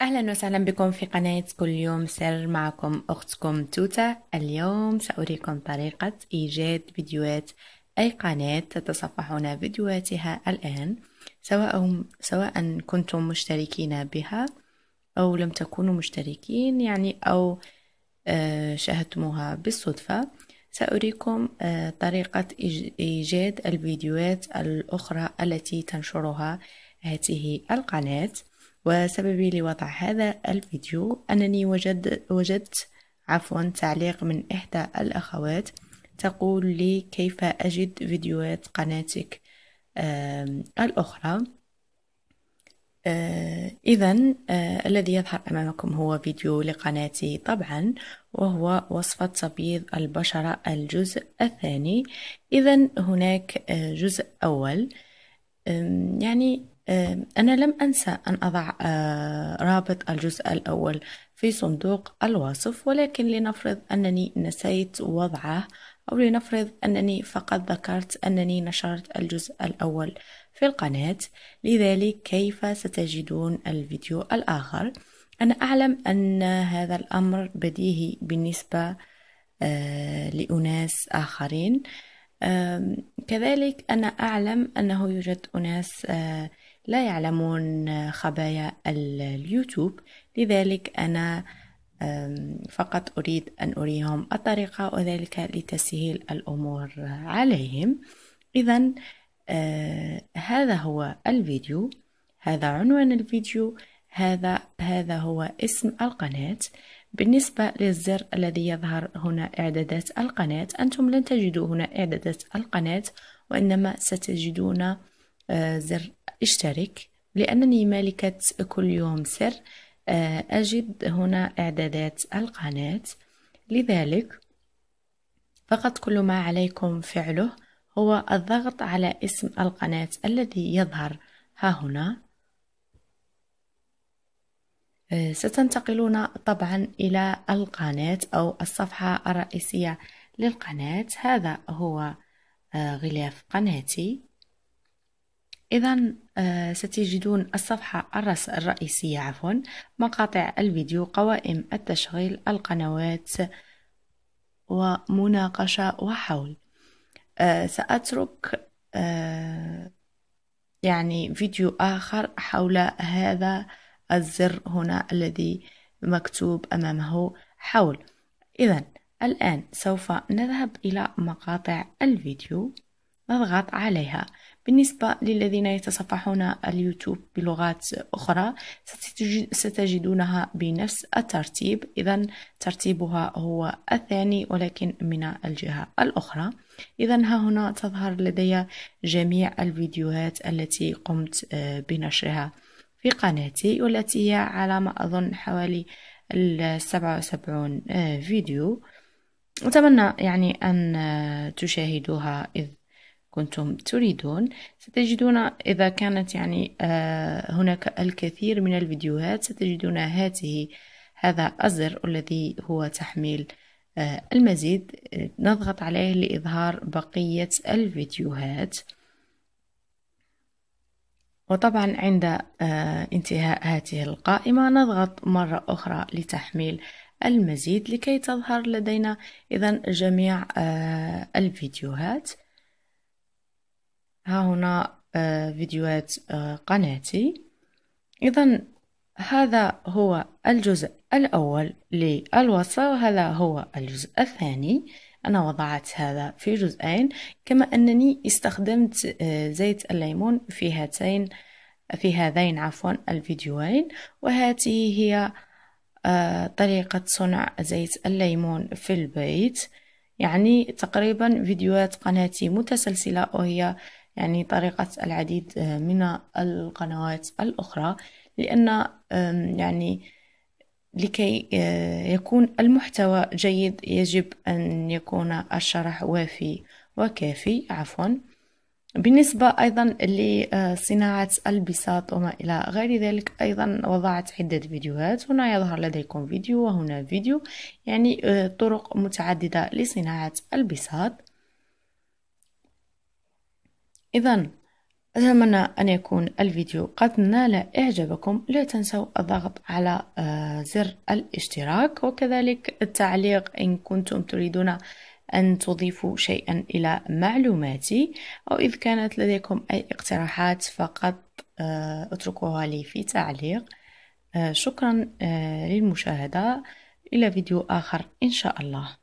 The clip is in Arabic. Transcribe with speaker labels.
Speaker 1: أهلا وسهلا بكم في قناة كل يوم سر. معكم أختكم توتا. اليوم سأريكم طريقة إيجاد فيديوهات أي قناة تتصفحون فيديوهاتها الآن، سواء كنتم مشتركين بها أو لم تكونوا مشتركين، أو شاهدتموها بالصدفة. سأريكم طريقة إيجاد الفيديوهات الأخرى التي تنشرها هذه القناة. وسببي لوضع هذا الفيديو أنني وجدت تعليق من إحدى الأخوات تقول لي كيف أجد فيديوهات قناتك الأخرى. إذن الذي يظهر أمامكم هو فيديو لقناتي طبعا، وهو وصفة تبييض البشرة الجزء الثاني. إذن هناك جزء أول، أنا لم أنسى أن أضع رابط الجزء الأول في صندوق الوصف، ولكن لنفرض أنني نسيت وضعه، أو لنفرض أنني فقط ذكرت أنني نشرت الجزء الأول في القناة. لذلك كيف ستجدون الفيديو الآخر؟ أنا أعلم أن هذا الأمر بديهي بالنسبة لأناس آخرين، كذلك أنا أعلم أنه يوجد أناس لا يعلمون خبايا اليوتيوب. لذلك أنا فقط أريد أن أريهم الطريقة، وذلك لتسهيل الأمور عليهم. إذن هذا هو الفيديو، هذا عنوان الفيديو، هذا هو اسم القناة. بالنسبة للزر الذي يظهر هنا إعدادات القناة، أنتم لن تجدوا هنا إعدادات القناة، وإنما ستجدون زر اشترك. لأنني مالكة كل يوم سر، أجد هنا إعدادات القناة. لذلك فقط كل ما عليكم فعله هو الضغط على اسم القناة الذي يظهر ها هنا. ستنتقلون طبعا إلى القناة أو الصفحة الرئيسية للقناة. هذا هو غلاف قناتي. إذن ستجدون الصفحة الرئيسية، مقاطع الفيديو، قوائم التشغيل، القنوات، ومناقشة وحول. سأترك فيديو آخر حول هذا الزر هنا الذي مكتوب أمامه حول. إذن الآن سوف نذهب إلى مقاطع الفيديو، نضغط عليها. بالنسبة للذين يتصفحون اليوتيوب بلغات أخرى ستجدونها بنفس الترتيب. إذن ترتيبها هو الثاني، ولكن من الجهة الأخرى. إذن ها هنا تظهر لدي جميع الفيديوهات التي قمت بنشرها في قناتي، والتي هي على ما أظن حوالي 77 فيديو. أتمنى أن تشاهدوها إذ كنتم تريدون. ستجدون إذا كانت هناك الكثير من الفيديوهات، ستجدون هذا الزر الذي هو تحميل المزيد. نضغط عليه لإظهار بقية الفيديوهات، وطبعا عند انتهاء هذه القائمة نضغط مرة أخرى لتحميل المزيد لكي تظهر لدينا إذن جميع الفيديوهات. ها هنا فيديوهات قناتي. إذن هذا هو الجزء الأول للوصفة، وهذا هو الجزء الثاني. أنا وضعت هذا في جزئين، كما أنني استخدمت زيت الليمون في هذين الفيديوهين. وهذه هي طريقة صنع زيت الليمون في البيت. تقريبا فيديوهات قناتي متسلسلة، وهي طريقة العديد من القنوات الأخرى، لأن لكي يكون المحتوى جيد يجب أن يكون الشرح وافي وكافي. بالنسبة أيضا لصناعة البساط وما إلى غير ذلك، أيضا وضعت عدة فيديوهات. هنا يظهر لديكم فيديو وهنا فيديو، طرق متعددة لصناعة البساط. إذن أتمنى أن يكون الفيديو قد نال إعجابكم. لا تنسوا الضغط على زر الاشتراك وكذلك التعليق إن كنتم تريدون أن تضيفوا شيئا إلى معلوماتي، أو إذ كانت لديكم أي اقتراحات فقط اتركوها لي في تعليق. شكرا للمشاهدة، إلى فيديو آخر إن شاء الله.